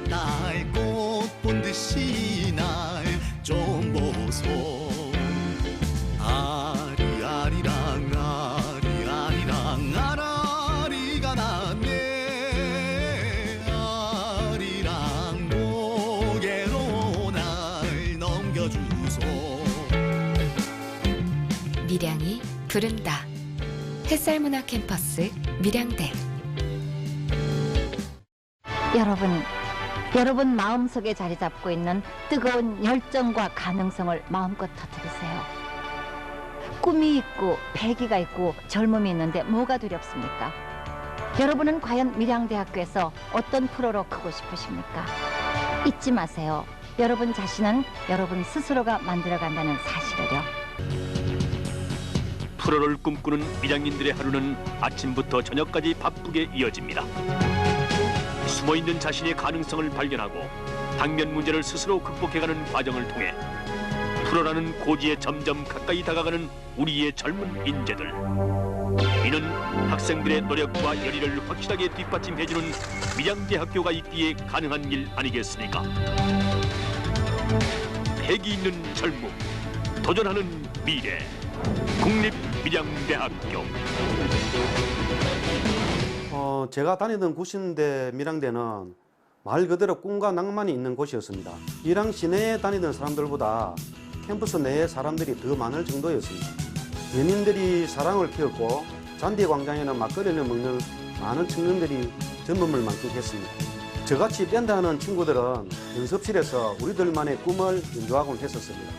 달 꽃 본 듯이 날 좀 보소. 아리아리랑 아리아리랑 아라리가 났네. 아리랑 고개로 날 넘겨주소. 밀양이 부른다. 햇살문화 캠퍼스 밀양대. 여러분 마음속에 자리 잡고 있는 뜨거운 열정과 가능성을 마음껏 터뜨리세요. 꿈이 있고 패기가 있고 젊음이 있는데 뭐가 두렵습니까? 여러분은 과연 밀양대학교에서 어떤 프로로 크고 싶으십니까? 잊지 마세요. 여러분 자신은 여러분 스스로가 만들어간다는 사실을요. 프로를 꿈꾸는 밀양인들의 하루는 아침부터 저녁까지 바쁘게 이어집니다. 숨어있는 자신의 가능성을 발견하고 당면 문제를 스스로 극복해가는 과정을 통해 프로라는 고지에 점점 가까이 다가가는 우리의 젊은 인재들. 이는 학생들의 노력과 열의를 확실하게 뒷받침해주는 밀양대학교가 있기에 가능한 일 아니겠습니까? 패기 있는 젊음, 도전하는 미래. 국립밀양대학교. 제가 다니던 구신대 밀양대는 말 그대로 꿈과 낭만이 있는 곳이었습니다. 밀양 시내에 다니던 사람들보다 캠퍼스 내에 사람들이 더 많을 정도였습니다. 연인들이 사랑을 키웠고 잔디 광장에는 막걸리를 먹는 많은 청년들이 젊음을 만끽했습니다. 저같이 밴드하는 친구들은 연습실에서 우리들만의 꿈을 연주하곤 했었습니다.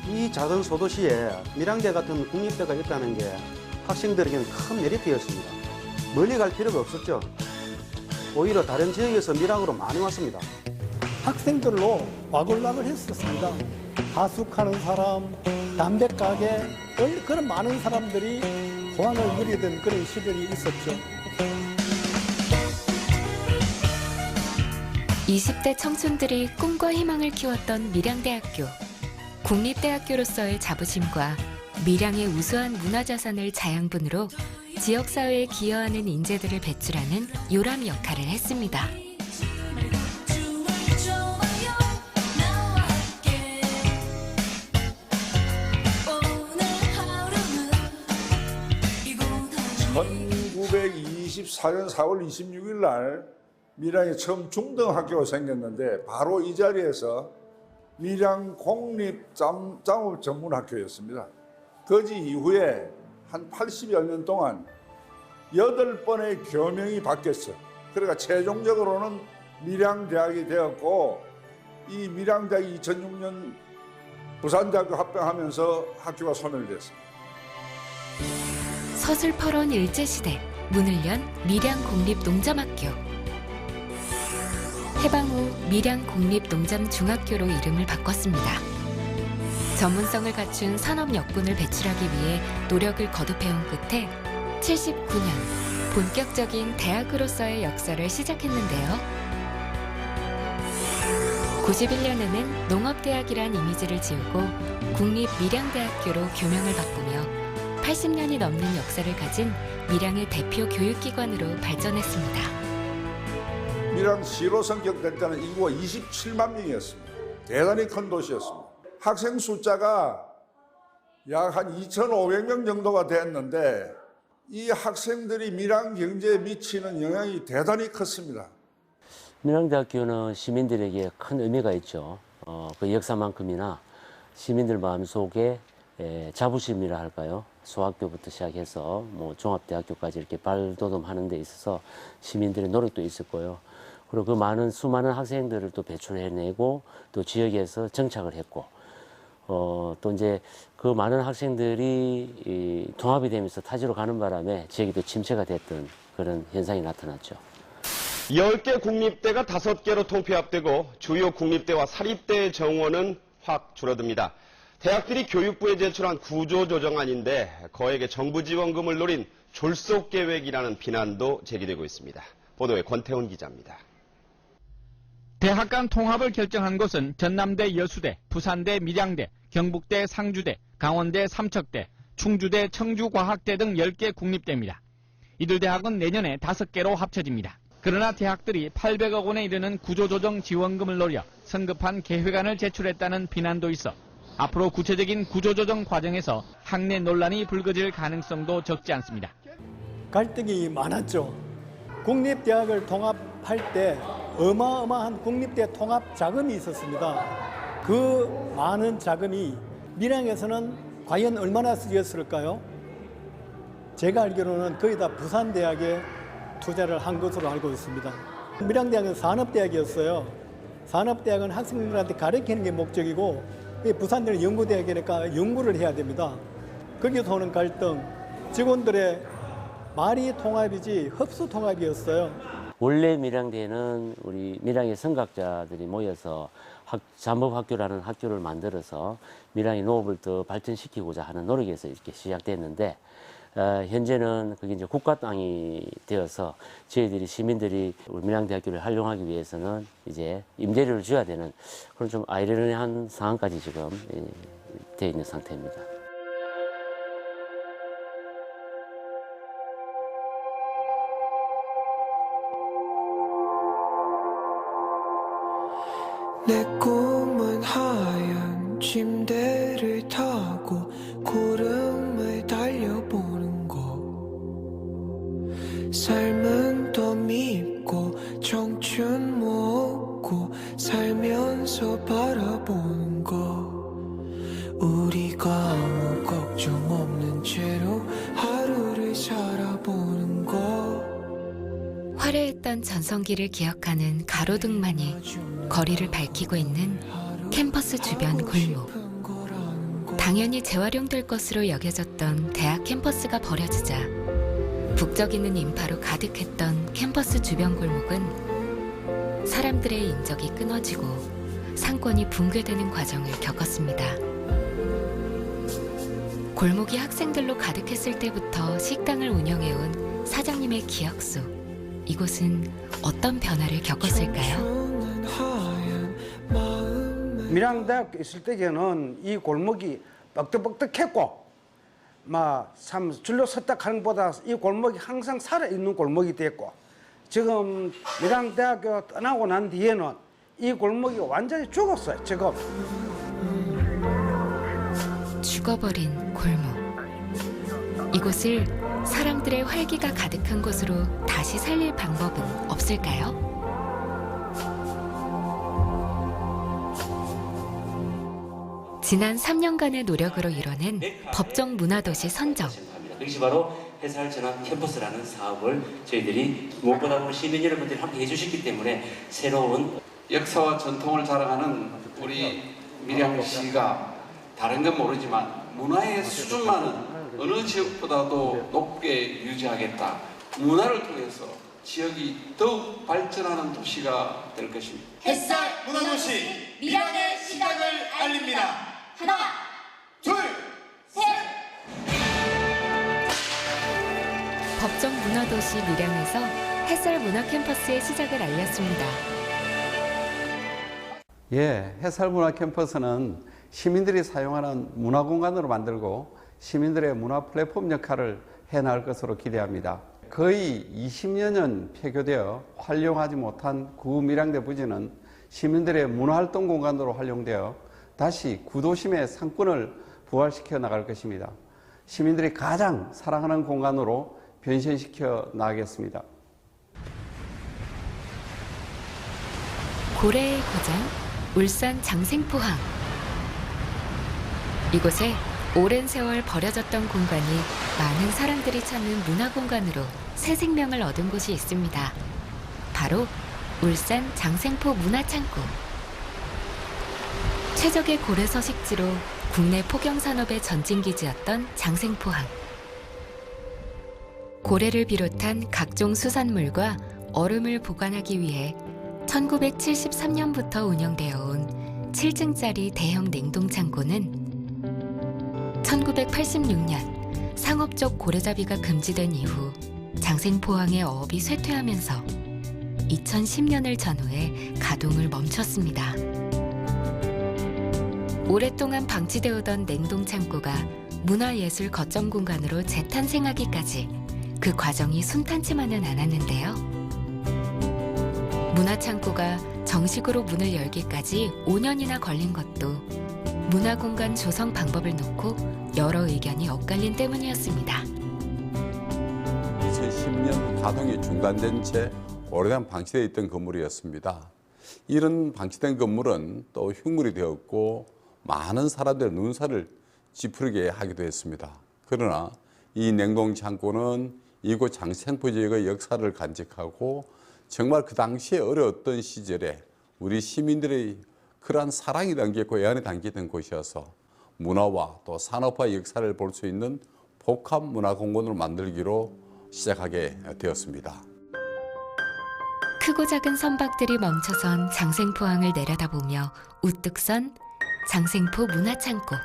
이 작은 소도시에 밀양대 같은 국립대가 있다는 게 학생들에게는 큰 메리트였습니다. 멀리 갈 필요가 없었죠. 오히려 다른 지역에서 밀양으로 많이 왔습니다. 학생들로 와글와글 했었습니다. 하숙하는 사람, 담배 가게, 그런 많은 사람들이 호황을 누리던 그런 시절이 있었죠. 20대 청춘들이 꿈과 희망을 키웠던 밀양대학교. 국립대학교로서의 자부심과 밀양의 우수한 문화자산을 자양분으로 지역사회에 기여하는 인재들을 배출하는 요람 역할을 했습니다. (1924년 4월 26일) 날 밀양에 처음 중등학교가 생겼는데 바로 이 자리에서 밀양 공립장업 전문학교였습니다. 거지 이후에 한 80여 년 동안 8번의 교명이 바뀌었어요. 그러니까 최종적으로는 밀양대학이 되었고, 이 밀양대학이 2006년 부산대학교 합병하면서 학교가 소멸됐습니다. 서슬퍼런 일제시대 문을 연 밀양공립농점학교. 해방 후 밀양공립농점중학교로 이름을 바꿨습니다. 전문성을 갖춘 산업 역군을 배출하기 위해 노력을 거듭해온 끝에 79년 본격적인 대학으로서의 역사를 시작했는데요. 91년에는 농업대학이란 이미지를 지우고 국립밀양대학교로 교명을 바꾸며 80년이 넘는 역사를 가진 밀양의 대표 교육기관으로 발전했습니다. 밀양시로 성격될 때는 인구가 27만 명이었습니다. 대단히 큰 도시였습니다. 학생 숫자가 약 한 2,500명 정도가 됐는데 이 학생들이 밀양 경제에 미치는 영향이 대단히 컸습니다. 밀양대학교는 시민들에게 큰 의미가 있죠. 그 역사만큼이나 시민들 마음속에 자부심이라 할까요? 소학교부터 시작해서 종합대학교까지 이렇게 발돋움하는 데 있어서 시민들의 노력도 있을 거예요. 그리고 그 수많은 학생들을 또 배출해내고 또 지역에서 정착을 했고, 또 이제 그 많은 학생들이 통합이 되면서 타지로 가는 바람에 지역이 또 침체가 됐던 그런 현상이 나타났죠. 10개 국립대가 5개로 통폐합되고 주요 국립대와 사립대의 정원은 확 줄어듭니다. 대학들이 교육부에 제출한 구조조정안인데 거액의 정부 지원금을 노린 졸속 계획이라는 비난도 제기되고 있습니다. 보도에 권태훈 기자입니다. 대학 간 통합을 결정한 곳은 전남대 여수대, 부산대 밀양대, 경북대 상주대, 강원대 삼척대, 충주대 청주과학대 등 10개 국립대입니다. 이들 대학은 내년에 5개로 합쳐집니다. 그러나 대학들이 800억 원에 이르는 구조조정 지원금을 노려 성급한 계획안을 제출했다는 비난도 있어 앞으로 구체적인 구조조정 과정에서 학내 논란이 불거질 가능성도 적지 않습니다. 갈등이 많았죠. 국립대학을 통합할 때 어마어마한 국립대 통합 자금이 있었습니다. 그 많은 자금이 밀양에서는 과연 얼마나 쓰였을까요? 제가 알기로는 거의 다 부산대학에 투자를 한 것으로 알고 있습니다. 밀양대학은 산업대학이었어요. 산업대학은 학생들한테 가르치는 게 목적이고 부산대는 연구대학이니까 연구를 해야 됩니다. 거기서 오는 갈등, 직원들의 말이 통합이지 흡수 통합이었어요. 원래 밀양대는 우리 밀양의 성각자들이 모여서 잠업학교라는 학교를 만들어서 밀양의 농업을 더 발전시키고자 하는 노력에서 이렇게 시작됐는데 현재는 그게 이제 국가 땅이 되어서 저희들이 시민들이 우리 밀양대학교를 활용하기 위해서는 이제 임대료를 줘야 되는 그런 좀 아이러니한 상황까지 지금 되어 있는 상태입니다. 내 꿈은 하얀 침대를 타고 구름을 달려보는 거. 삶은 더 밉고 청춘 먹고 살면서 바라보는 거. 우리가 아무 걱정 없는 채로 하루를 살아보는 거. 화려했던 전성기를 기억하는 가로등만이 거리를 밝히고 있는 캠퍼스 주변 골목. 당연히 재활용될 것으로 여겨졌던 대학 캠퍼스가 버려지자 북적이는 인파로 가득했던 캠퍼스 주변 골목은 사람들의 인적이 끊어지고 상권이 붕괴되는 과정을 겪었습니다. 골목이 학생들로 가득했을 때부터 식당을 운영해온 사장님의 기억 속 이곳은 어떤 변화를 겪었을까요? 밀양대학교 있을 때에는 이 골목이 뻑떡뻑떡했고 참 줄로 섰다 하는 것보다 이 골목이 항상 살아있는 골목이 됐고 지금 밀양대학교 떠나고 난 뒤에는 이 골목이 완전히 죽었어요. 지금 죽어버린 골목. 이곳을 사람들의 활기가 가득한 곳으로 다시 살릴 방법은 없을까요? 지난 3년간의 노력으로 이뤄낸 법정 문화도시 선정. 이것이 바로 해살 전환 캠퍼스라는 사업을 저희들이 무엇보다 우리 시민 여러분들이 함께 해주셨기 때문에 새로운 역사와 전통을 자랑하는 우리 밀양시가 다른 건 모르지만 문화의 수준만은 어느 지역보다도 높게 유지하겠다. 문화를 통해서 지역이 더욱 발전하는 도시가 될 것입니다. 햇살 문화도시 밀양의 시작을 알립니다. 하나, 둘, 셋. 법정 문화도시 밀양에서 햇살 문화캠퍼스의 시작을 알렸습니다. 예, 해살문화 캠퍼스는 시민들이 사용하는 문화공간으로 만들고 시민들의 문화 플랫폼 역할을 해나갈 것으로 기대합니다. 거의 20여 년 폐교되어 활용하지 못한 구밀양대 부지는 시민들의 문화활동 공간으로 활용되어 다시 구도심의 상권을 부활시켜 나갈 것입니다. 시민들이 가장 사랑하는 공간으로 변신시켜 나가겠습니다. 고래의 고장, 울산 장생포항. 이곳에 오랜 세월 버려졌던 공간이 많은 사람들이 찾는 문화공간으로 새 생명을 얻은 곳이 있습니다. 바로 울산 장생포 문화창고. 최적의 고래 서식지로 국내 포경산업의 전진기지였던 장생포항. 고래를 비롯한 각종 수산물과 얼음을 보관하기 위해 1973년부터 운영되어 온 7층짜리 대형 냉동창고는 1986년 상업적 고래잡이가 금지된 이후 장생포항의 어업이 쇠퇴하면서 2010년을 전후해 가동을 멈췄습니다. 오랫동안 방치되어던 냉동창고가 문화예술 거점 공간으로 재탄생하기까지 그 과정이 순탄치만은 않았는데요. 문화창고가 정식으로 문을 열기까지 5년이나 걸린 것도 문화공간 조성 방법을 놓고 여러 의견이 엇갈린 때문이었습니다. 2010년 가동이 중단된 채 오래된 방치되어 있던 건물이었습니다. 이런 방치된 건물은 또 흉물이 되었고 많은 사람들의 눈살을 찌푸리게 하기도 했습니다. 그러나 이 냉동창고는 이곳 장생포 지역의 역사를 간직하고 정말 그 당시에 어려웠던 시절에 우리 시민들의 그러한 사랑이 담겼고 애환이 담겼던 곳이어서 문화와 또 산업화의 역사를 볼 수 있는 복합 문화공간으로 만들기로 시작하게 되었습니다. 크고 작은 선박들이 멈춰선 장생포항을 내려다보며 우뚝 선 장생포 문화창고.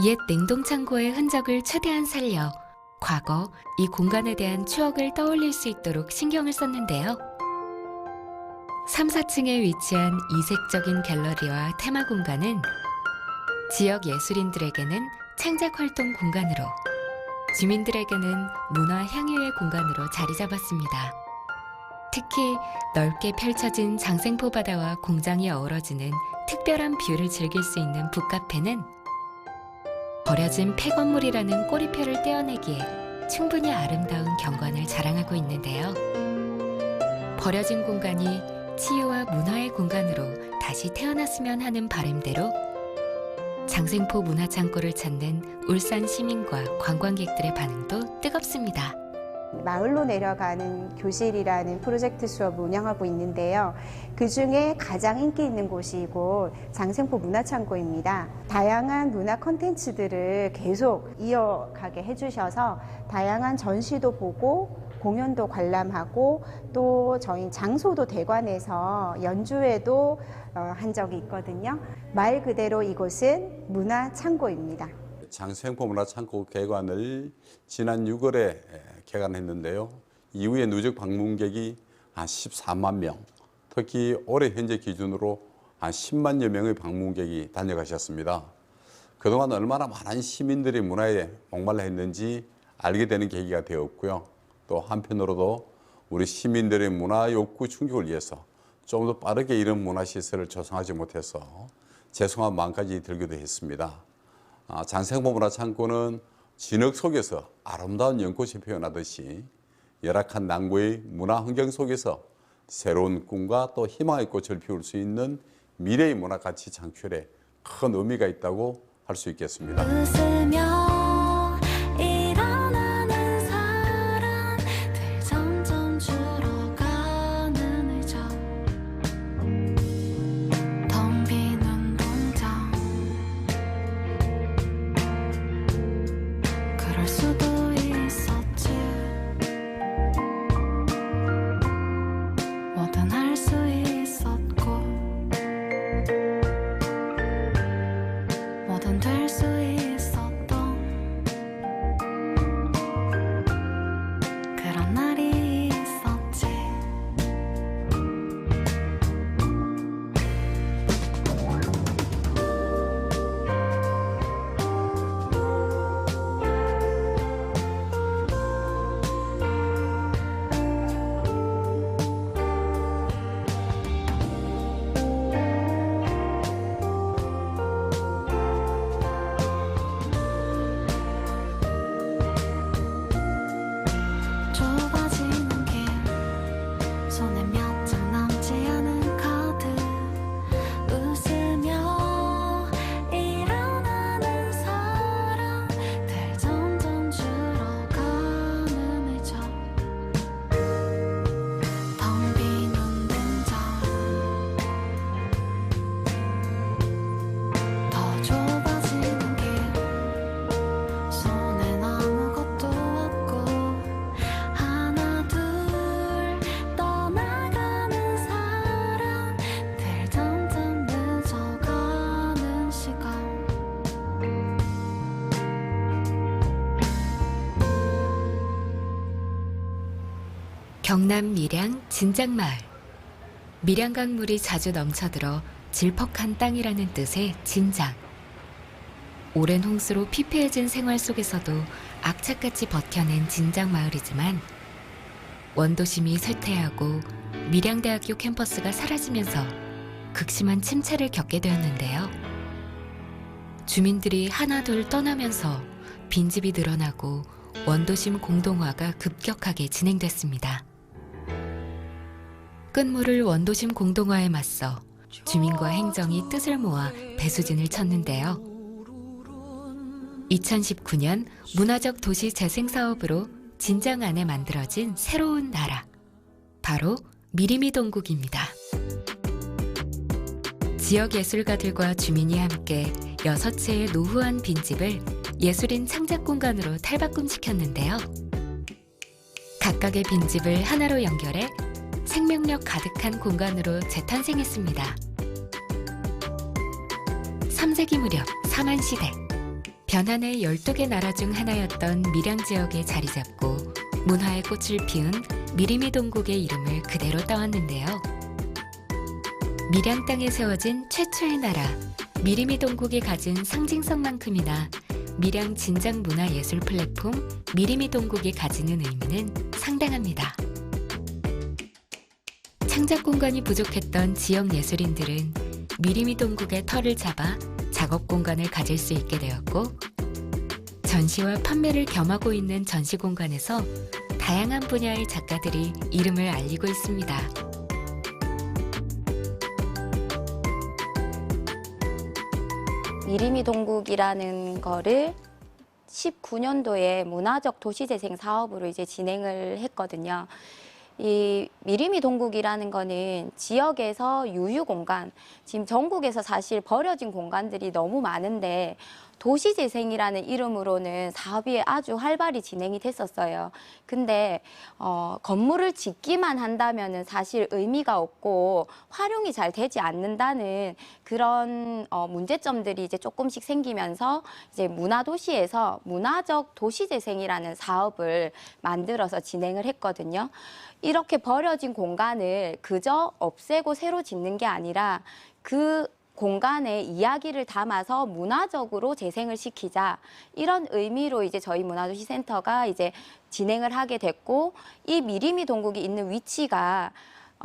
옛 냉동창고의 흔적을 최대한 살려 과거 이 공간에 대한 추억을 떠올릴 수 있도록 신경을 썼는데요. 3, 4층에 위치한 이색적인 갤러리와 테마 공간은 지역 예술인들에게는 창작 활동 공간으로, 주민들에게는 문화 향유의 공간으로 자리 잡았습니다. 특히 넓게 펼쳐진 장생포 바다와 공장이 어우러지는 특별한 뷰를 즐길 수 있는 북카페는 버려진 폐건물이라는 꼬리표를 떼어내기에 충분히 아름다운 경관을 자랑하고 있는데요. 버려진 공간이 치유와 문화의 공간으로 다시 태어났으면 하는 바람대로 장생포 문화창고를 찾는 울산 시민과 관광객들의 반응도 뜨겁습니다. 마을로 내려가는 교실이라는 프로젝트 수업을 운영하고 있는데요. 그중에 가장 인기 있는 곳이 이곳 장생포 문화창고입니다. 다양한 문화 콘텐츠들을 계속 이어가게 해주셔서 다양한 전시도 보고 공연도 관람하고 또 저희 장소도 대관해서 연주회도 한 적이 있거든요. 말 그대로 이곳은 문화창고입니다. 장생포 문화창고 개관을 지난 6월에 개관했는데요. 이후에 누적 방문객이 한 14만 명, 특히 올해 현재 기준으로 한 10만여 명의 방문객이 다녀가셨습니다. 그동안 얼마나 많은 시민들이 문화에 목말라 했는지 알게 되는 계기가 되었고요. 또 한편으로도 우리 시민들의 문화 욕구 충족을 위해서 좀 더 빠르게 이런 문화시설을 조성하지 못해서 죄송한 마음까지 들기도 했습니다. 장생포 문화창고는 진흙 속에서 아름다운 연꽃이 피어나듯이 열악한 남구의 문화 환경 속에서 새로운 꿈과 또 희망의 꽃을 피울 수 있는 미래의 문화 가치 창출에 큰 의미가 있다고 할 수 있겠습니다. 웃으며 일어나는 사람들 점점 줄어가는 의자 텅 빈 운동장 그럴 수도 있었지 뭐든 할 수 있었고 뭐든 될 수 있었던 그런 날이 있었지. 좁아지는 길 손에 몇 장 남지 않은 카드 웃으며 일어나는 사람들 점점 줄어가는 의자 텅 빈 운동장 더 좁아지는 길 손엔 아무것도 없고 하나 둘 떠나가는 사람들 점점 늦어가는 시간 경남 밀양 진작마을. 밀양강물이 자주 넘쳐들어 질퍽한 땅이라는 뜻의 진작. 오랜 홍수로 피폐해진 생활 속에서도 악착같이 버텨낸 진작마을이지만 원도심이 쇠퇴하고 밀양대학교 캠퍼스가 사라지면서 극심한 침체를 겪게 되었는데요. 주민들이 하나둘 떠나면서 빈집이 늘어나고 원도심 공동화가 급격하게 진행됐습니다. 끝물을 원도심 공동화에 맞서 주민과 행정이 뜻을 모아 배수진을 쳤는데요. 2019년 문화적 도시 재생 사업으로 진장 안에 만들어진 새로운 나라, 바로 미리미 동국입니다. 지역 예술가들과 주민이 함께 6채의 노후한 빈집을 예술인 창작 공간으로 탈바꿈시켰는데요. 각각의 빈집을 하나로 연결해 생명력 가득한 공간으로 재탄생했습니다. 3세기 무렵 삼한시대, 변한의 12개 나라 중 하나였던 밀양 지역에 자리 잡고 문화의 꽃을 피운 미리미 동국의 이름을 그대로 따왔는데요. 밀양 땅에 세워진 최초의 나라 미리미 동국이 가진 상징성만큼이나 밀양 진장 문화예술 플랫폼 미리미 동국이 가지는 의미는 상당합니다. 창작 공간이 부족했던 지역 예술인들은 미리미 동국의 털을 잡아 작업 공간을 가질 수 있게 되었고, 전시와 판매를 겸하고 있는 전시 공간에서 다양한 분야의 작가들이 이름을 알리고 있습니다. 미리미 동국이라는 거를 19년도에 문화적 도시재생 사업으로 이제 진행을 했거든요. 이 미리미 동국이라는 거는 지역에서 유휴 공간, 지금 전국에서 사실 버려진 공간들이 너무 많은데 도시재생이라는 이름으로는 사업이 아주 활발히 진행이 됐었어요. 근데 건물을 짓기만 한다면은 사실 의미가 없고 활용이 잘 되지 않는다는 그런 문제점들이 이제 조금씩 생기면서 이제 문화도시에서 문화적 도시재생이라는 사업을 만들어서 진행을 했거든요. 이렇게 버려진 공간을 그저 없애고 새로 짓는 게 아니라 그 공간에 이야기를 담아서 문화적으로 재생을 시키자, 이런 의미로 이제 저희 문화도시센터가 이제 진행을 하게 됐고, 이 미리미 동국이 있는 위치가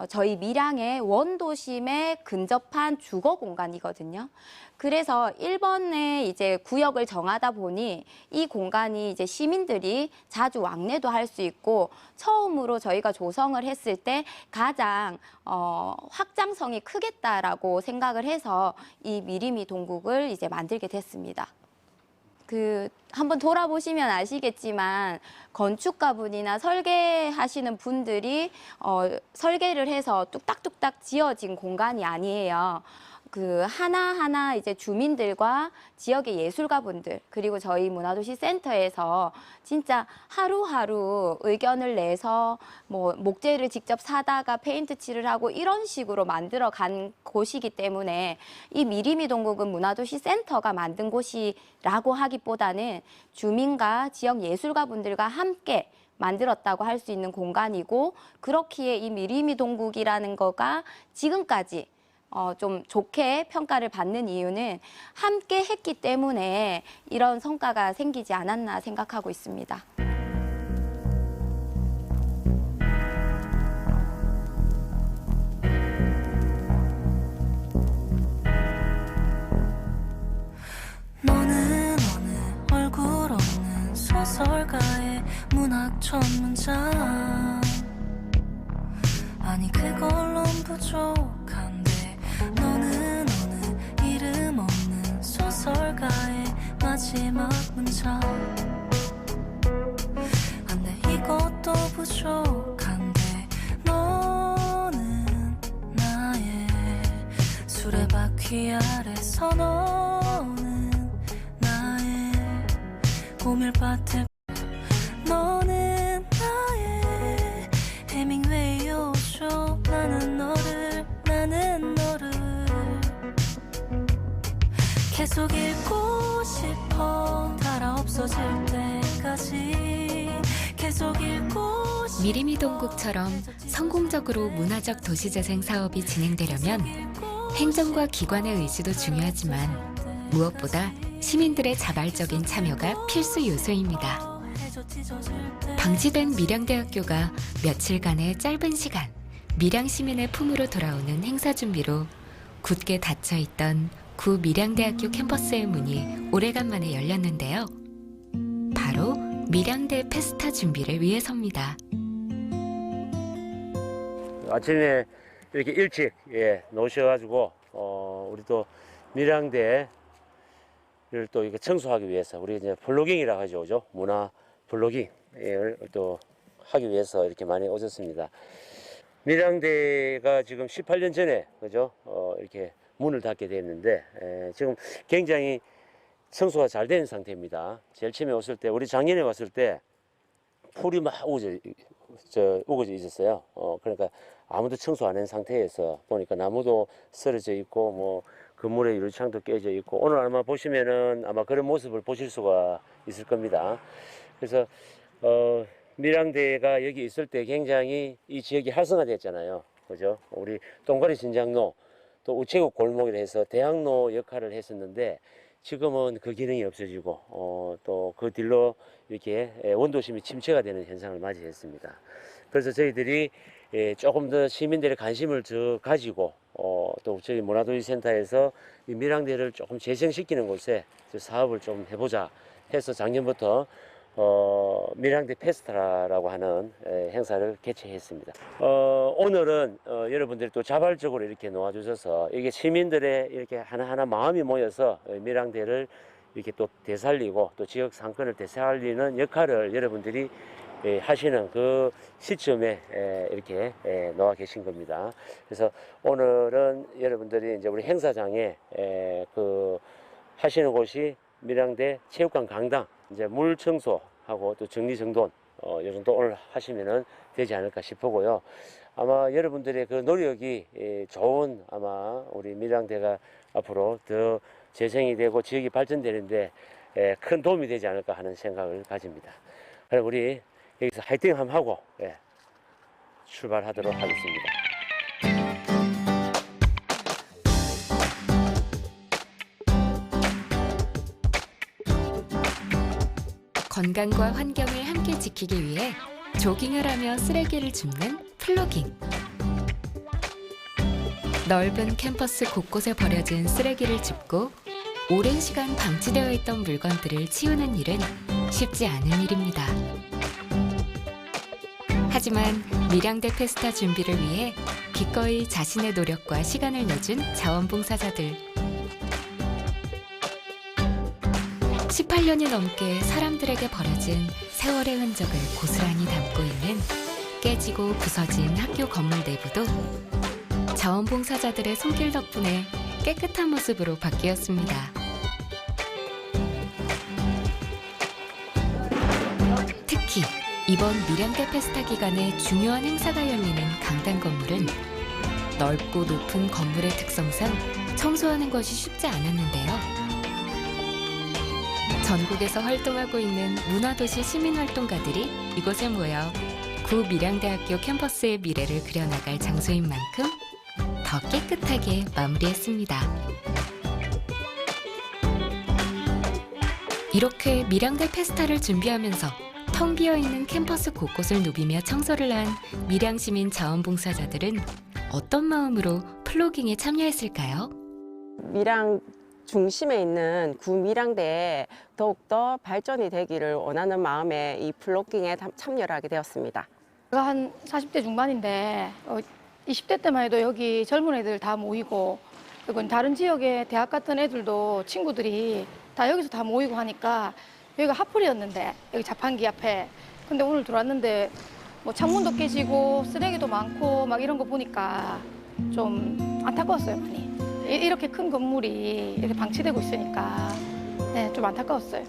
저희 밀양의 원도심에 근접한 주거 공간이거든요. 그래서 1번에 이제 구역을 정하다 보니 이 공간이 이제 시민들이 자주 왕래도 할 수 있고, 처음으로 저희가 조성을 했을 때 가장 확장성이 크겠다라고 생각을 해서 이 미리미 동국을 이제 만들게 됐습니다. 한번 돌아보시면 아시겠지만 건축가분이나 설계하시는 분들이 설계를 해서 뚝딱뚝딱 지어진 공간이 아니에요. 하나하나 이제 주민들과 지역의 예술가분들, 그리고 저희 문화도시센터에서 진짜 하루하루 의견을 내서 뭐 목재를 직접 사다가 페인트 칠을 하고 이런 식으로 만들어 간 곳이기 때문에 이 미리미 동국은 문화도시센터가 만든 곳이라고 하기보다는 주민과 지역 예술가분들과 함께 만들었다고 할 수 있는 공간이고, 그렇기에 이 미리미 동국이라는 거가 지금까지 좀 좋게 평가를 받는 이유는 함께 했기 때문에 이런 성과가 생기지 않았나 생각하고 있습니다. 너는 어느 얼굴 없는 소설가의 문학 전문자, 아니 그걸론 부족한데 너는 어느 이름 없는 소설가의 마지막 문장, 안돼 이것도 부족한데 너는 나의 수레바퀴 아래서 너는 나의 고밀밭에 너는 나의 해밍웨이여줘. 나는 너를 계속 읽고 싶어. 달아 없어질 때까지 계속 읽고 싶어. 미리미 동국처럼 성공적으로 문화적 도시재생 사업이 진행되려면 행정과 기관의 의지도 중요하지만 무엇보다 시민들의 자발적인 참여가 필수 요소입니다. 방치된 밀양대학교가 며칠간의 짧은 시간 밀양 시민의 품으로 돌아오는 행사 준비로 굳게 닫혀있던 구 밀양대학교 캠퍼스의 문이 오래간만에 열렸는데요. 바로 밀양대 페스타 준비를 위해서입니다. 아침에 이렇게 일찍 놓으셔가지고 우리 또 밀양대를 또 이렇게 청소하기 위해서 우리 이제 플로깅이라고 하죠, 그죠? 문화 플로깅을 또 하기 위해서 이렇게 많이 오셨습니다. 밀양대가 지금 18년 전에 그죠? 이렇게 문을 닫게 됐는데 지금 굉장히 청소가 잘 된 상태입니다. 제일 처음에 왔을 때 우리 작년에 왔을 때 풀이 막 우거져 있었어요. 그러니까 아무도 청소 안 한 상태에서 보니까 나무도 쓰러져 있고 뭐 건물의 유리창도 깨져 있고 오늘 아마 보시면은 아마 그런 모습을 보실 수가 있을 겁니다. 그래서 밀양대가 여기 있을 때 굉장히 이 지역이 활성화됐잖아요. 그죠? 우리 똥가리 신장로 또 우체국 골목이라 해서 대학로 역할을 했었는데 지금은 그 기능이 없어지고 또 그 뒤로 이렇게 원도심이 침체가 되는 현상을 맞이했습니다. 그래서 저희들이 조금 더 시민들의 관심을 가지고 또 저희 문화도시센터에서 이 밀양대를 조금 재생시키는 곳에 사업을 좀 해보자 해서 작년부터 밀양대 페스타라고 하는 행사를 개최했습니다. 오늘은 여러분들이 또 자발적으로 이렇게 놓아주셔서 이게 시민들의 이렇게 하나하나 마음이 모여서 밀양대를 이렇게 또 되살리고 또 지역 상권을 되살리는 역할을 여러분들이 하시는 그 시점에 이렇게 나와 계신 겁니다. 그래서 오늘은 여러분들이 이제 우리 행사장에 그 하시는 곳이 밀양대 체육관 강당 이제 물 청소하고 또 정리정돈 이 정도 오늘 하시면은 되지 않을까 싶고요. 아마 여러분들의 그 노력이 좋은 아마 우리 밀양대가 앞으로 더 재생이 되고 지역이 발전되는데 큰 도움이 되지 않을까 하는 생각을 가집니다. 그럼 우리 여기서 화이팅 한번 하고 출발하도록 하겠습니다. 건강과 환경을 함께 지키기 위해 조깅을 하며 쓰레기를 줍는 플로깅. 넓은 캠퍼스 곳곳에 버려진 쓰레기를 줍고 오랜 시간 방치되어 있던 물건들을 치우는 일은 쉽지 않은 일입니다. 하지만 밀양대 페스타 준비를 위해 기꺼이 자신의 노력과 시간을 내준 자원봉사자들. 18년이 넘게 사람들에게 버려진 세월의 흔적을 고스란히 담고 있는 깨지고 부서진 학교 건물 내부도 자원봉사자들의 손길 덕분에 깨끗한 모습으로 바뀌었습니다. 특히 이번 밀양대 페스타 기간에 중요한 행사가 열리는 강당 건물은 넓고 높은 건물의 특성상 청소하는 것이 쉽지 않았는데요. 전국에서 활동하고 있는 문화도시 시민활동가들이 이곳에 모여 구 밀양대학교 캠퍼스의 미래를 그려나갈 장소인 만큼 더 깨끗하게 마무리했습니다. 이렇게 밀양대 페스타를 준비하면서 텅 비어있는 캠퍼스 곳곳을 누비며 청소를 한 밀양시민 자원봉사자들은 어떤 마음으로 플로깅에 참여했을까요? 밀양 중심에 있는 구 밀양대에 더욱더 발전이 되기를 원하는 마음에 이 플로깅에 참여를 하게 되었습니다. 제가 한 40대 중반인데 20대 때만 해도 여기 젊은 애들 다 모이고 그리고 다른 지역에 대학 갔던 애들도 친구들이 다 여기서 다 모이고 하니까 여기가 핫플이었는데 여기 자판기 앞에 근데 오늘 들어왔는데 뭐 창문도 깨지고 쓰레기도 많고 막 이런 거 보니까 좀 안타까웠어요, 많이. 이렇게 큰 건물이 이렇게 방치되고 있으니까 네, 좀 안타까웠어요.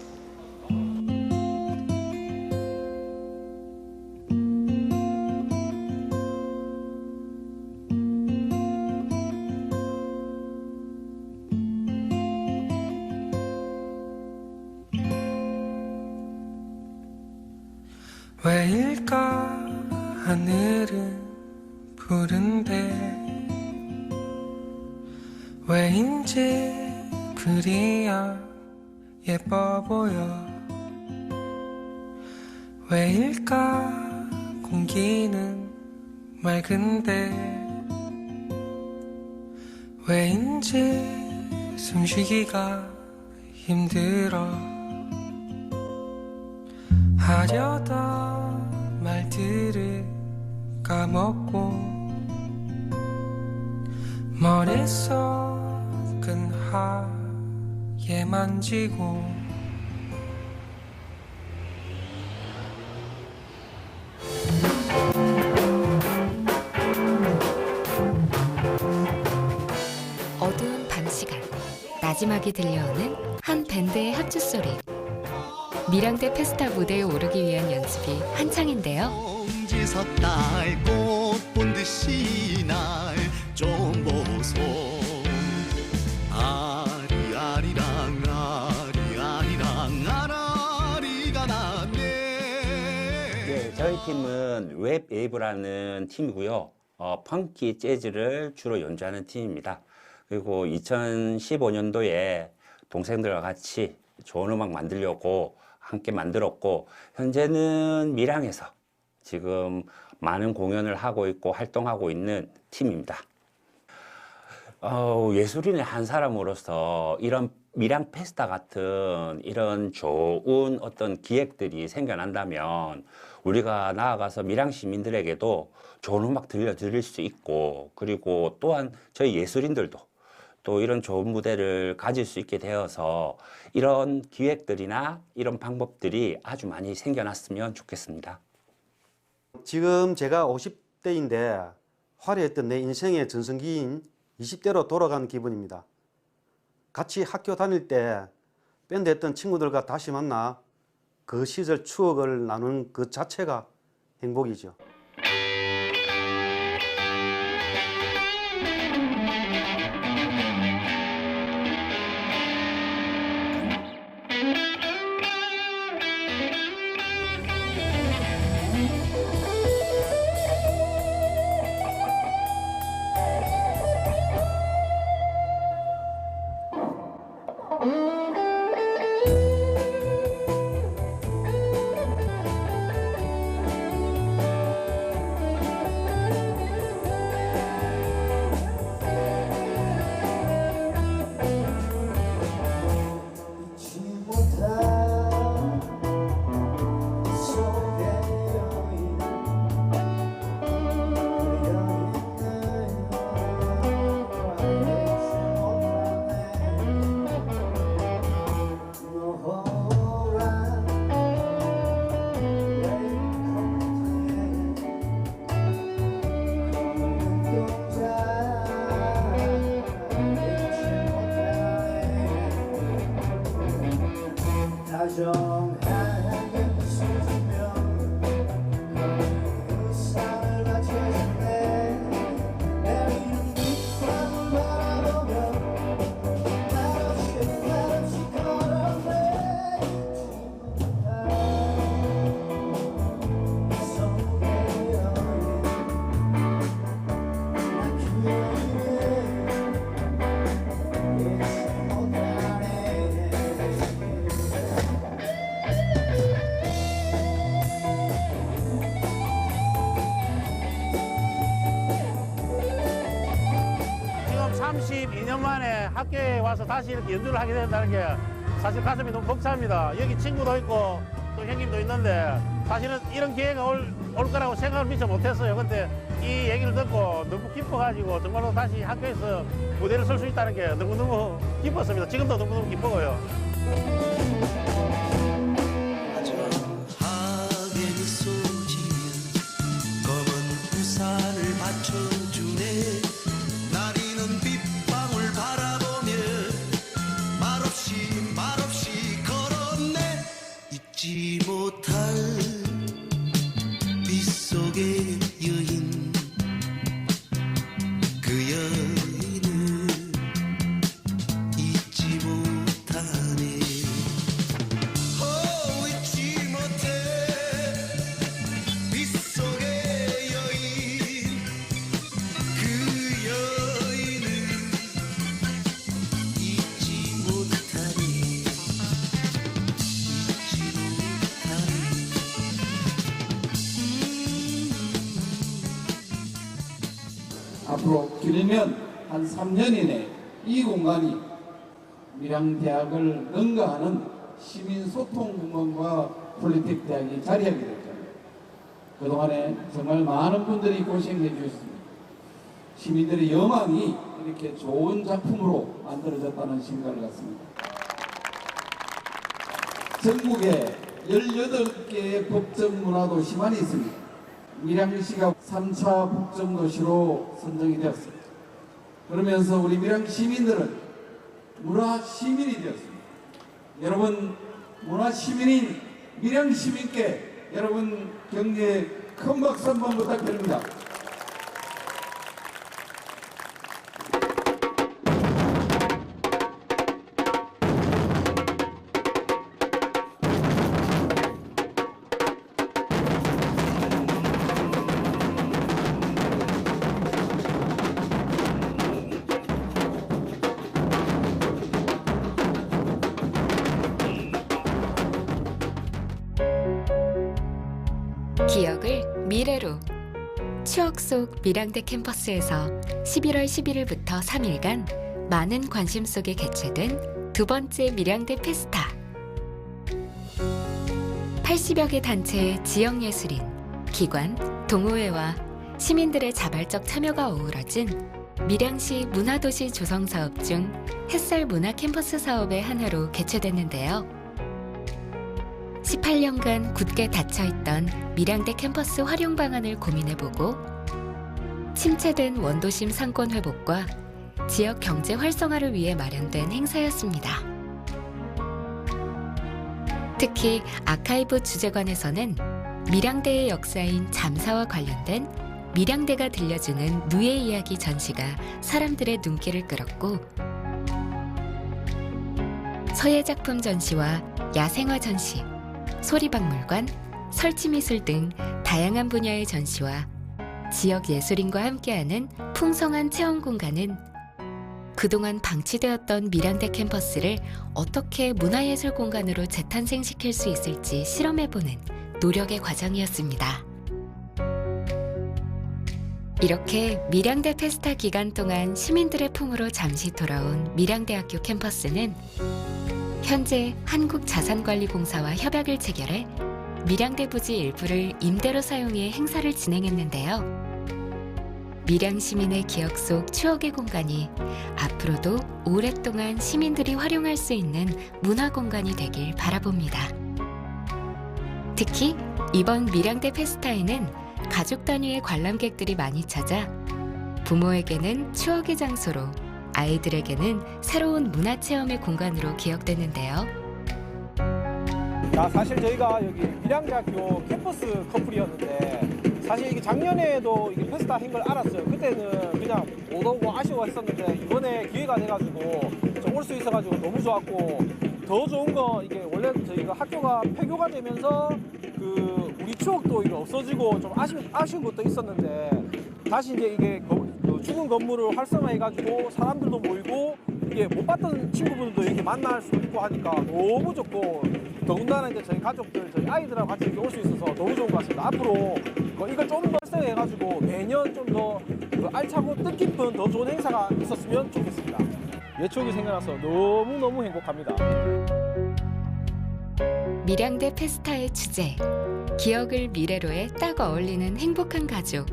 왜일까 하늘은 푸른데 왜인지 그리야 예뻐 보여 왜일까 공기는 맑은데 왜인지 숨쉬기가 힘들어 하려던 말들을 까먹고 머릿속은 하얘 만지고 어두운 밤 시간, 나지막이 들려오는 한 밴드의 합주 소리. 밀양대 페스타 무대에 오르기 위한 연습이 한창인데요. 섰달 꽃본 듯이 날 좀 보소 아리아리랑 아리아리랑 아라리가 나네. 네, 저희 팀은 웹웨이브라는 팀이고요. 펑키 재즈를 주로 연주하는 팀입니다. 그리고 2015년도에 동생들과 같이 좋은 음악 만들려고 함께 만들었고, 현재는 밀양에서 지금 많은 공연을 하고 있고 활동하고 있는 팀입니다. 예술인의 한 사람으로서 이런 밀양 페스타 같은 이런 좋은 어떤 기획들이 생겨난다면 우리가 나아가서 밀양 시민들에게도 좋은 음악 들려드릴 수 있고, 그리고 또한 저희 예술인들도 또 이런 좋은 무대를 가질 수 있게 되어서 이런 기획들이나 이런 방법들이 아주 많이 생겨났으면 좋겠습니다. 지금 제가 50대인데 화려했던 내 인생의 전성기인 20대로 돌아간 기분입니다. 같이 학교 다닐 때 밴드 했던 친구들과 다시 만나 그 시절 추억을 나누는 그 자체가 행복이죠. 지금 32년 만에 학교에 와서 다시 이렇게 연주를 하게 된다는 게 사실 가슴이 너무 벅찹니다. 여기 친구도 있고 또 형님도 있는데 사실은 이런 기회가 올 거라고 생각을 미처 못했어요. 근데 이 얘기를 듣고 너무 기뻐가지고 정말로 다시 학교에서 무대를 설 수 있다는 게 너무너무 기뻤습니다. 지금도 너무너무 기뻐요. 하늘이 쏟지면 검은 우산을 받쳐주네. 나리는 빗방울 바라보며 말없이 걸었네. 잊지 못할 빗속의 여인, 그 여인을 잊지 못하네. 잊지 못해 빗속의 여인, 그 여인을 잊지 못하네. 잊지 못하네. 길면 한 3년 이내 이 공간이 밀양대학을 능가하는 시민소통공간과 폴리텍 대학이 자리하게 될 겁니다. 그동안에 정말 많은 분들이 고생해 주셨습니다. 시민들의 여망이 이렇게 좋은 작품으로 만들어졌다는 생각을 갖습니다. 전국에 18개의 법정문화도시만 있습니다. 밀양시가 3차 법정도시로 선정이 되었습니다. 그러면서 우리 밀양 시민들은 문화시민이 되었습니다. 여러분, 문화시민인 밀양 시민께 여러분 격려의 큰 박수 한번 부탁드립니다. 기억을 미래로 추억 속 밀양대 캠퍼스에서 11월 11일부터 3일간 많은 관심 속에 개최된 두 번째 밀양대 페스타. 80여 개 단체의 지역예술인, 기관, 동호회와 시민들의 자발적 참여가 어우러진 밀양시 문화도시 조성사업 중 햇살 문화 캠퍼스 사업의 하나로 개최됐는데요. 18년간 굳게 닫혀있던 밀양대 캠퍼스 활용 방안을 고민해보고 침체된 원도심 상권 회복과 지역 경제 활성화를 위해 마련된 행사였습니다. 특히 아카이브 주제관에서는 밀양대의 역사인 잠사와 관련된 밀양대가 들려주는 누의 이야기 전시가 사람들의 눈길을 끌었고, 서예작품 전시와 야생화 전시, 소리박물관, 설치미술 등 다양한 분야의 전시와 지역 예술인과 함께하는 풍성한 체험 공간은 그동안 방치되었던 밀양대 캠퍼스를 어떻게 문화예술 공간으로 재탄생시킬 수 있을지 실험해보는 노력의 과정이었습니다. 이렇게 밀양대 페스타 기간 동안 시민들의 품으로 잠시 돌아온 밀양대학교 캠퍼스는 현재 한국자산관리공사와 협약을 체결해 밀양대 부지 일부를 임대로 사용해 행사를 진행했는데요. 밀양 시민의 기억 속 추억의 공간이 앞으로도 오랫동안 시민들이 활용할 수 있는 문화 공간이 되길 바라봅니다. 특히 이번 밀양대 페스타에는 가족 단위의 관람객들이 많이 찾아 부모에게는 추억의 장소로, 아이들에게는 새로운 문화체험의 공간으로 기억되는데요. 사실 저희가 여기 밀양대학교 캠퍼스 커플이었는데 사실 이게 작년에도 이게 페스타 한 걸 알았어요. 그때는 그냥 못 오고 아쉬워했었는데 이번에 기회가 돼가지고 올 수 있어가지고 너무 좋았고, 더 좋은 건 이게 원래 저희가 학교가 폐교가 되면서 그 우리 추억도 이게 없어지고 좀 아쉬운 것도 있었는데 다시 이제 이게 죽은 건물을 활성화해가지고 사람들도 모이고 이게 못 봤던 친구분들도 이렇게 만날 수 있고 하니까 너무 좋고, 더군다나 이제 저희 가족들, 저희 아이들하고 같이 이렇게 올 수 있어서 너무 좋은 것 같습니다. 앞으로 이걸 좀 더 활성화해가지고 매년 좀 더 알차고 뜻깊은 더 좋은 행사가 있었으면 좋겠습니다. 옛 추억이 생각나서 너무너무 행복합니다. 밀양대 페스타의 주제, 기억을 미래로에 딱 어울리는 행복한 가족.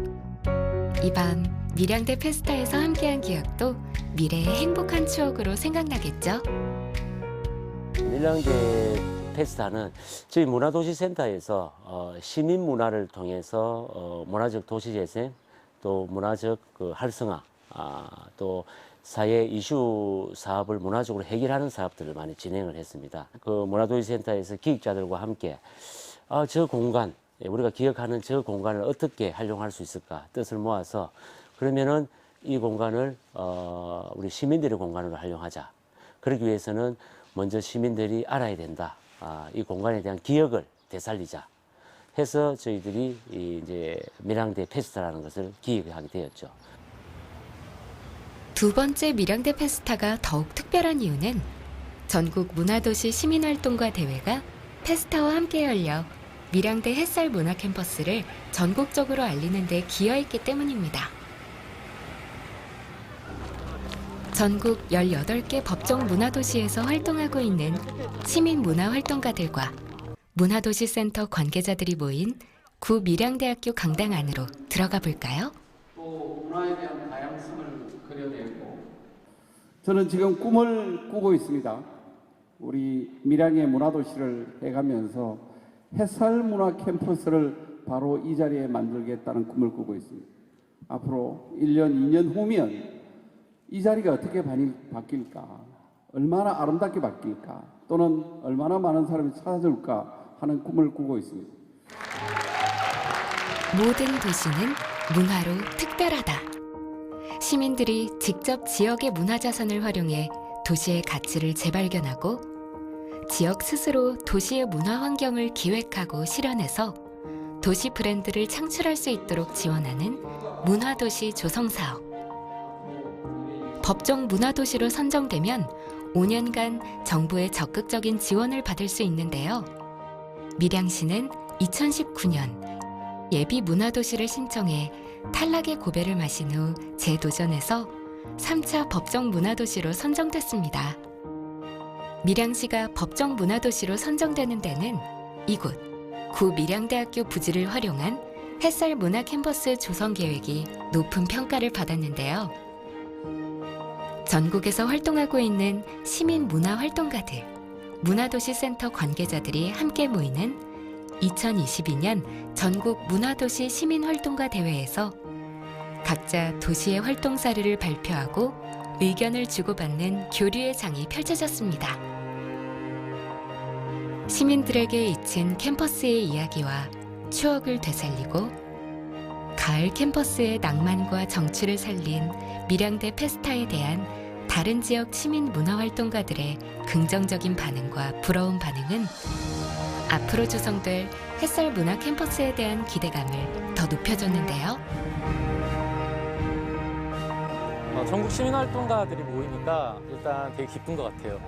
이 밤 밀양대 페스타에서 함께한 기억도 미래의 행복한 추억으로 생각나겠죠? 밀양대 페스타는 저희 문화도시센터에서 시민 문화를 통해서 문화적 도시재생, 또 문화적 활성화, 또 사회 이슈 사업을 문화적으로 해결하는 사업들을 많이 진행을 했습니다. 그 문화도시센터에서 기획자들과 함께 저 공간, 우리가 기억하는 저 공간을 어떻게 활용할 수 있을까 뜻을 모아서, 그러면은 이 공간을 우리 시민들의 공간으로 활용하자. 그러기 위해서는 먼저 시민들이 알아야 된다. 이 공간에 대한 기억을 되살리자 해서 저희들이 이제 밀양대 페스타라는 것을 기획하게 되었죠. 두 번째 밀양대 페스타가 더욱 특별한 이유는 전국 문화도시 시민활동가 대회가 페스타와 함께 열려 밀양대 햇살 문화 캠퍼스를 전국적으로 알리는 데 기여했기 때문입니다. 전국 18개 법정 문화도시에서 활동하고 있는 시민문화활동가들과 문화도시센터 관계자들이 모인 구 밀양대학교 강당 안으로 들어가 볼까요? 또 문화에 대한 다양성을 그려내고 저는 지금 꿈을 꾸고 있습니다. 우리 밀양의 문화도시를 해가면서 햇살문화 캠퍼스를 바로 이 자리에 만들겠다는 꿈을 꾸고 있습니다. 앞으로 1년, 2년 후면 이 자리가 어떻게 바뀔까? 얼마나 아름답게 바뀔까? 또는 얼마나 많은 사람이 찾아줄까 하는 꿈을 꾸고 있습니다. 모든 도시는 문화로 특별하다. 시민들이 직접 지역의 문화자산을 활용해 도시의 가치를 재발견하고 지역 스스로 도시의 문화 환경을 기획하고 실현해서 도시 브랜드를 창출할 수 있도록 지원하는 문화도시 조성사업. 법정 문화도시로 선정되면 5년간 정부의 적극적인 지원을 받을 수 있는데요. 밀양시는 2019년 예비 문화도시를 신청해 탈락의 고배를 마신 후 재도전해서 3차 법정 문화도시로 선정됐습니다. 밀양시가 법정 문화도시로 선정되는 데는 이곳 구 밀양대학교 부지를 활용한 햇살 문화 캠퍼스 조성 계획이 높은 평가를 받았는데요. 전국에서 활동하고 있는 시민 문화 활동가들, 문화도시센터 관계자들이 함께 모이는 2022년 전국 문화도시 시민활동가 대회에서 각자 도시의 활동 사례를 발표하고 의견을 주고받는 교류의 장이 펼쳐졌습니다. 시민들에게 잊힌 캠퍼스의 이야기와 추억을 되살리고 가을 캠퍼스의 낭만과 정취를 살린 밀양대 페스타에 대한 다른 지역 시민 문화활동가들의 긍정적인 반응과 부러운 반응은 앞으로 조성될 햇살 문화 캠퍼스에 대한 기대감을 더 높여줬는데요. 전국 시민활동가들이 모이니까 일단 되게 기쁜 것 같아요.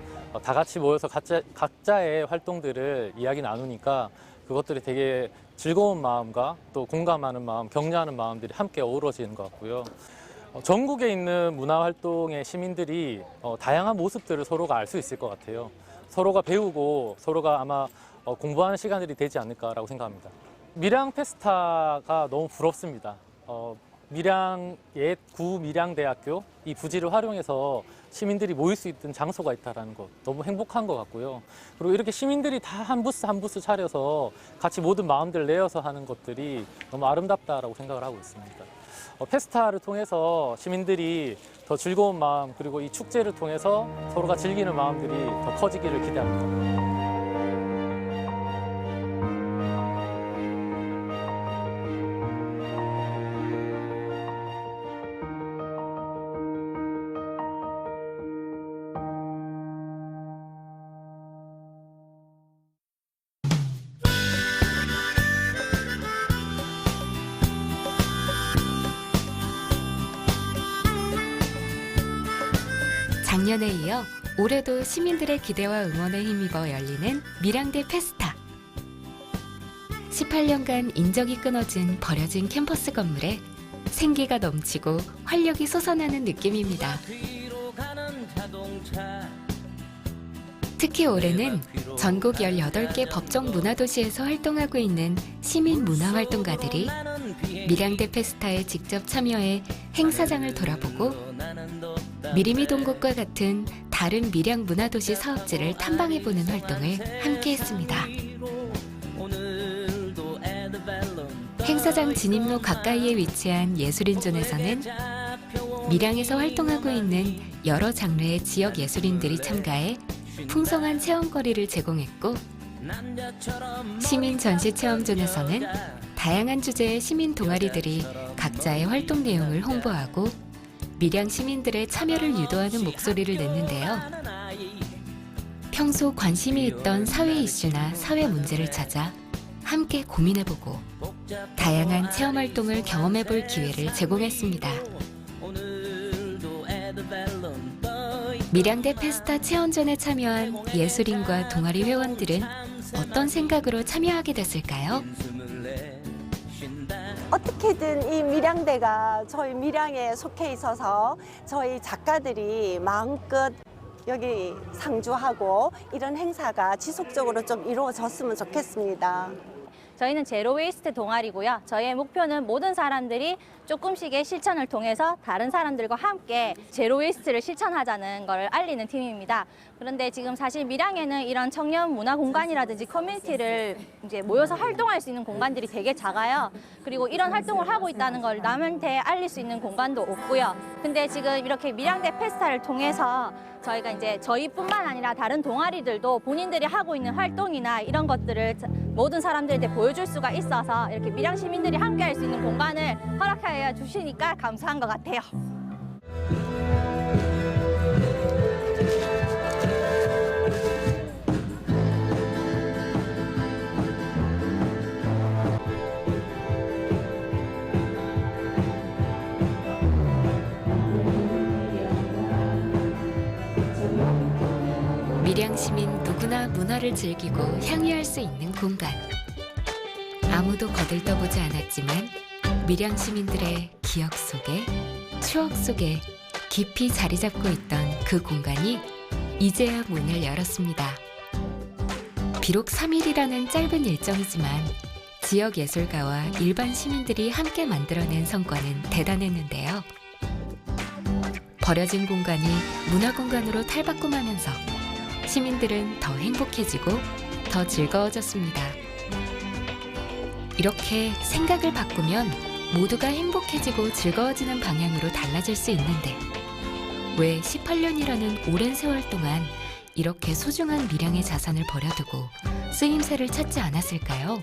다 같이 모여서 각자의 활동들을 이야기 나누니까 그것들이 되게 즐거운 마음과 또 공감하는 마음, 격려하는 마음들이 함께 어우러지는 것 같고요. 전국에 있는 문화활동의 시민들이 다양한 모습들을 서로가 알 수 있을 것 같아요. 서로가 배우고 서로가 아마 공부하는 시간들이 되지 않을까라고 생각합니다. 밀양 페스타가 너무 부럽습니다. 밀양 옛 구 밀양대학교 이 부지를 활용해서 시민들이 모일 수 있는 장소가 있다는 것 너무 행복한 것 같고요. 그리고 이렇게 시민들이 다 한 부스 차려서 같이 모든 마음들을 내어서 하는 것들이 너무 아름답다라고 생각을 하고 있습니다. 페스타를 통해서 시민들이 더 즐거운 마음 그리고 이 축제를 통해서 서로가 즐기는 마음들이 더 커지기를 기대합니다. 작년에 이어 올해도 시민들의 기대와 응원에 힘입어 열리는 밀양대 페스타. 18년간 인적이 끊어진 버려진 캠퍼스 건물에 생기가 넘치고 활력이 솟아나는 느낌입니다. 특히 올해는 전국 18개 법정 문화도시에서 활동하고 있는 시민 문화활동가들이 밀양대 페스타에 직접 참여해 행사장을 돌아보고 미리미 동국과 같은 다른 밀양 문화도시 사업지를 탐방해보는 활동을 함께 했습니다. 행사장 진입로 가까이에 위치한 예술인존에서는 밀양에서 활동하고 있는 여러 장르의 지역 예술인들이 참가해 풍성한 체험거리를 제공했고, 시민 전시 체험존에서는 다양한 주제의 시민 동아리들이 각자의 활동 내용을 홍보하고 밀양 시민들의 참여를 유도하는 목소리를 냈는데요. 평소 관심이 있던 사회 이슈나 사회 문제를 찾아 함께 고민해보고 다양한 체험 활동을 경험해볼 기회를 제공했습니다. 밀양대 페스타 체험전에 참여한 예술인과 동아리 회원들은 어떤 생각으로 참여하게 됐을까요? 어떻게든 이 밀양대가 저희 밀양에 속해 있어서 저희 작가들이 마음껏 여기 상주하고 이런 행사가 지속적으로 좀 이루어졌으면 좋겠습니다. 저희는 제로 웨이스트 동아리고요. 저희의 목표는 모든 사람들이 조금씩의 실천을 통해서 다른 사람들과 함께 제로 웨이스트를 실천하자는 걸 알리는 팀입니다. 그런데 지금 사실 밀양에는 이런 청년 문화 공간이라든지 커뮤니티를 이제 모여서 활동할 수 있는 공간들이 되게 작아요. 그리고 이런 활동을 하고 있다는 걸 남한테 알릴 수 있는 공간도 없고요. 근데 지금 이렇게 밀양대 페스타를 통해서 저희가 이제 저희뿐만 아니라 다른 동아리들도 본인들이 하고 있는 활동이나 이런 것들을 모든 사람들한테 보여줄 수가 있어서 이렇게 밀양 시민들이 함께 할 수 있는 공간을 허락해 주시니까 감사한 것 같아요. 밀양 시민 누구나 문화를 즐기고 향유할 수 있는 공간. 아무도 거들떠보지 않았지만 밀양 시민들의 기억 속에, 추억 속에 깊이 자리 잡고 있던 그 공간이 이제야 문을 열었습니다. 비록 3일이라는 짧은 일정이지만 지역 예술가와 일반 시민들이 함께 만들어낸 성과는 대단했는데요. 버려진 공간이 문화공간으로 탈바꿈하면서 시민들은 더 행복해지고 더 즐거워졌습니다. 이렇게 생각을 바꾸면 모두가 행복해지고 즐거워지는 방향으로 달라질 수 있는데 왜 18년이라는 오랜 세월 동안 이렇게 소중한 밀양의 자산을 버려두고 쓰임새를 찾지 않았을까요?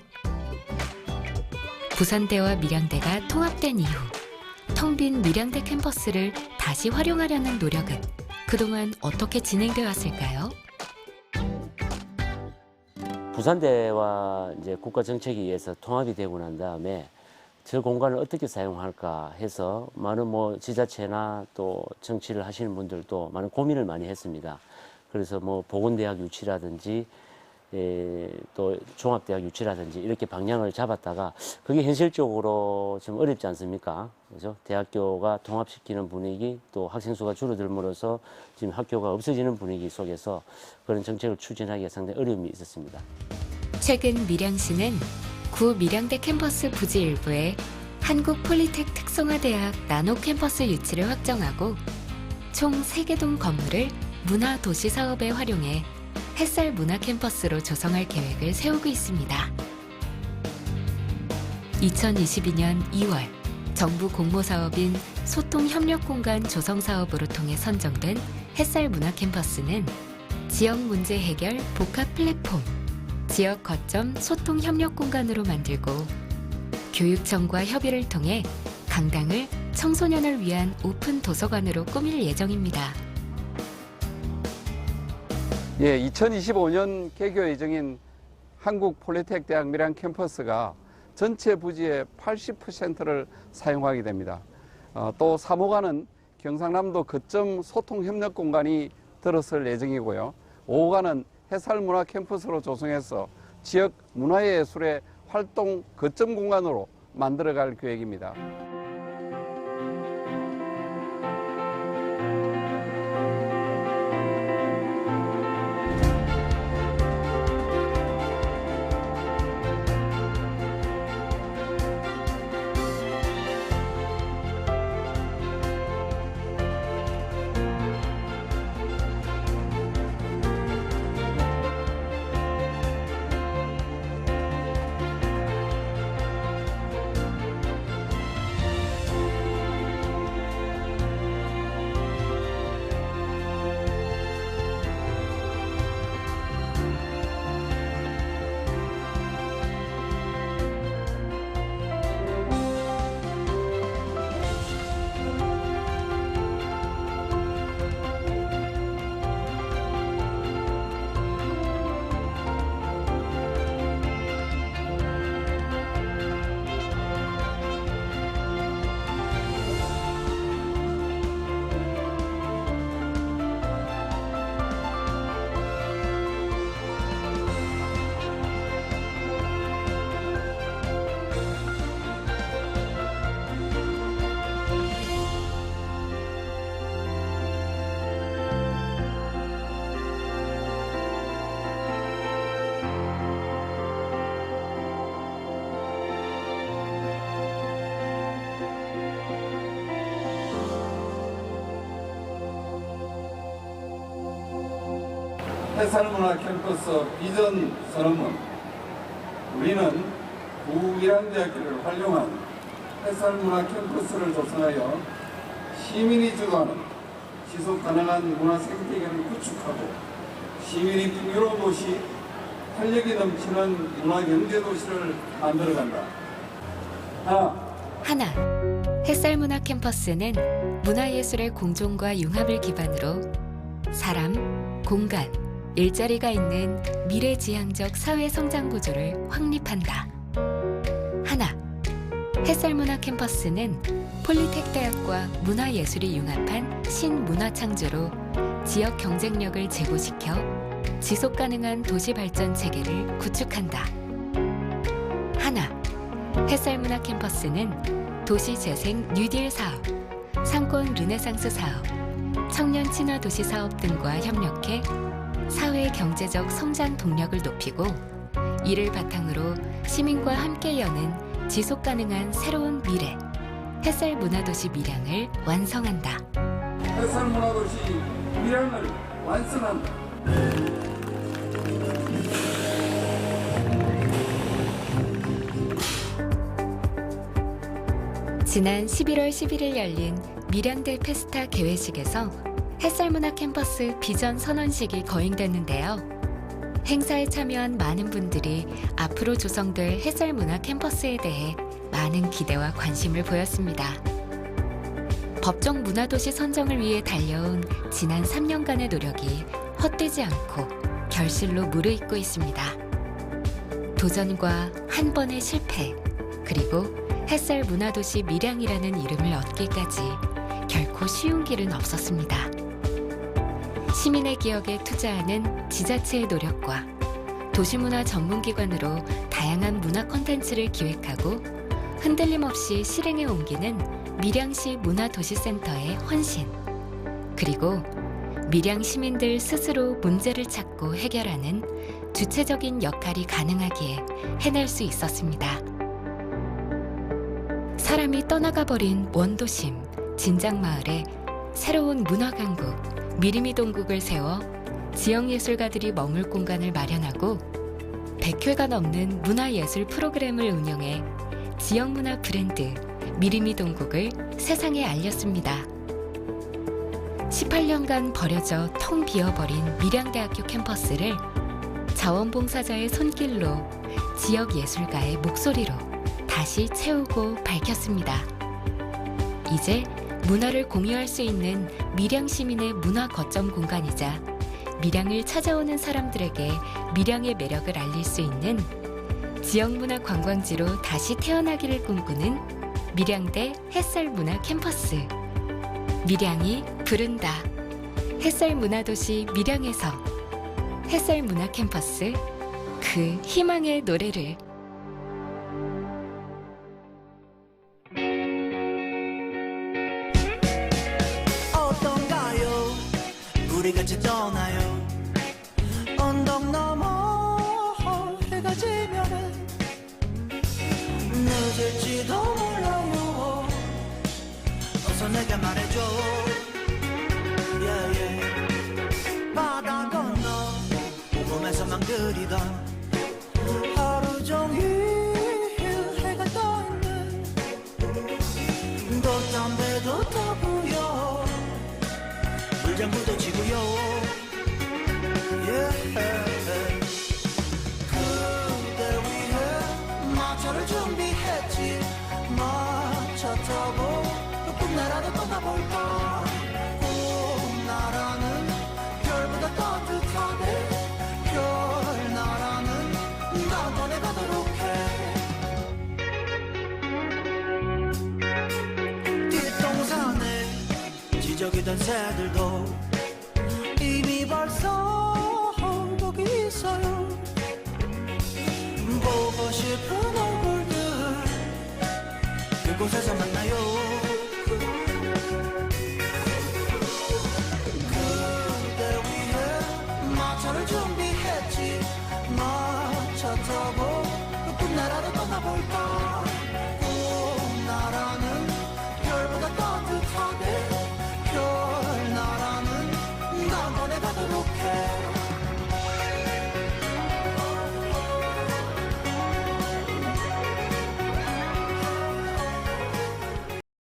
부산대와 밀양대가 통합된 이후 텅 빈 밀양대 캠퍼스를 다시 활용하려는 노력은 그동안 어떻게 진행되어 왔을까요? 부산대와 이제 국가 정책에 의해서 통합이 되고 난 다음에 저 공간을 어떻게 사용할까 해서 많은 지자체나 또 정치를 하시는 분들도 많은 고민을 많이 했습니다. 그래서 보건대학 유치라든지 또 종합대학 유치라든지 이렇게 방향을 잡았다가 그게 현실적으로 좀 어렵지 않습니까? 그죠? 대학교가 통합시키는 분위기 또 학생 수가 줄어들므로써 지금 학교가 없어지는 분위기 속에서 그런 정책을 추진하기에 상당히 어려움이 있었습니다. 최근 밀양시는 구 밀양대 캠퍼스 부지 일부에 한국폴리텍 특성화대학 나노 캠퍼스 유치를 확정하고 총 3개 동 건물을 문화도시사업에 활용해 햇살 문화 캠퍼스로 조성할 계획을 세우고 있습니다. 2022년 2월 정부 공모사업인 소통협력공간 조성사업으로 통해 선정된 햇살 문화 캠퍼스는 지역 문제 해결 복합 플랫폼, 지역 거점 소통협력공간으로 만들고 교육청과 협의를 통해 강당을 청소년을 위한 오픈 도서관으로 꾸밀 예정입니다. 2025년 개교 예정인 한국폴리텍대학 밀양 캠퍼스가 전체 부지의 80%를 사용하게 됩니다. 또 3호관은 경상남도 거점 소통협력공간이 들어설 예정이고요. 5호관은 해살문화 캠퍼스로 조성해서 지역 문화예술의 활동 거점 공간으로 만들어갈 계획입니다. 해살문화 캠퍼스 비전 선언문. 우리는 구밀양대학교를 활용한 해살문화 캠퍼스를 조성하여 시민이 주도하는 지속가능한 문화 생태계를 구축하고 시민이 풍요로운 도시, 활력이 넘치는 문화경제도시를 만들어간다. 하나. 햇살문화 캠퍼스는 문화예술의 공존과 융합을 기반으로 사람, 공간, 일자리가 있는 미래지향적 사회성장 구조를 확립한다. 하나. 햇살문화 캠퍼스는 폴리텍 대학과 문화예술이 융합한 신문화창조로 지역 경쟁력을 제고시켜 지속가능한 도시발전 체계를 구축한다. 하나. 햇살문화 캠퍼스는 도시재생 뉴딜 사업, 상권 르네상스 사업, 청년 친화 도시 사업 등과 협력해 사회 경제적 성장 동력을 높이고 이를 바탕으로 시민과 함께 여는 지속가능한 새로운 미래, 햇살문화도시 밀양을 완성한다. 햇살문화도시 밀양을 완성한다. 지난 11월 11일 열린 밀양대 페스타 개회식에서 햇살문화 캠퍼스 비전 선언식이 거행됐는데요. 행사에 참여한 많은 분들이 앞으로 조성될 햇살문화 캠퍼스에 대해 많은 기대와 관심을 보였습니다. 법정 문화도시 선정을 위해 달려온 지난 3년간의 노력이 헛되지 않고 결실로 무르익고 있습니다. 도전과 한 번의 실패, 그리고 햇살 문화도시 밀양이라는 이름을 얻기까지 결코 쉬운 길은 없었습니다. 시민의 기억에 투자하는 지자체의 노력과 도시문화 전문기관으로 다양한 문화 콘텐츠를 기획하고 흔들림 없이 실행에 옮기는 밀양시 문화도시센터의 헌신, 그리고 밀양 시민들 스스로 문제를 찾고 해결하는 주체적인 역할이 가능하기에 해낼 수 있었습니다. 사람이 떠나가버린 원도심, 진작마을에 새로운 문화강국, 미리미 동국을 세워 지역예술가들이 머물 공간을 마련하고 100회가 넘는 문화예술 프로그램을 운영해 지역문화 브랜드 미리미 동국을 세상에 알렸습니다. 18년간 버려져 텅 비어버린 밀양대학교 캠퍼스를 자원봉사자의 손길로 지역예술가의 목소리로 다시 채우고 밝혔습니다. 이제 문화를 공유할 수 있는 밀양 시민의 문화 거점 공간이자 밀양을 찾아오는 사람들에게 밀양의 매력을 알릴 수 있는 지역문화 관광지로 다시 태어나기를 꿈꾸는 밀양대 햇살문화 캠퍼스. 밀양이 부른다. 햇살문화도시 밀양에서 햇살문화 캠퍼스, 그 희망의 노래를. 어떤가요? 우리 같이 떠나요. 언덕 넘어 해가 지면은 늦을지도 몰라요. 어서 내게 말해줘. yeah, yeah. 바다 건너 꿈에서만 그리던 하루 종일 해가 떠있는 돛담배도 타고요. 물장구도 치고요. yeah. 그대 위해 마차를 준비했지. 마차 타고 꿈나라도 떠나볼까. 꿈나라는 별보다 따뜻하대. 별나라는 나 너네 가도록 해. 뒷동산에 지저귀던 새들도 이미 벌써 거기 있어요. 보고 싶은 얼굴들 그곳에서 만나요. 그대 위해 마차를 준비했지. 마차 타고 꿈나라로 떠나볼까.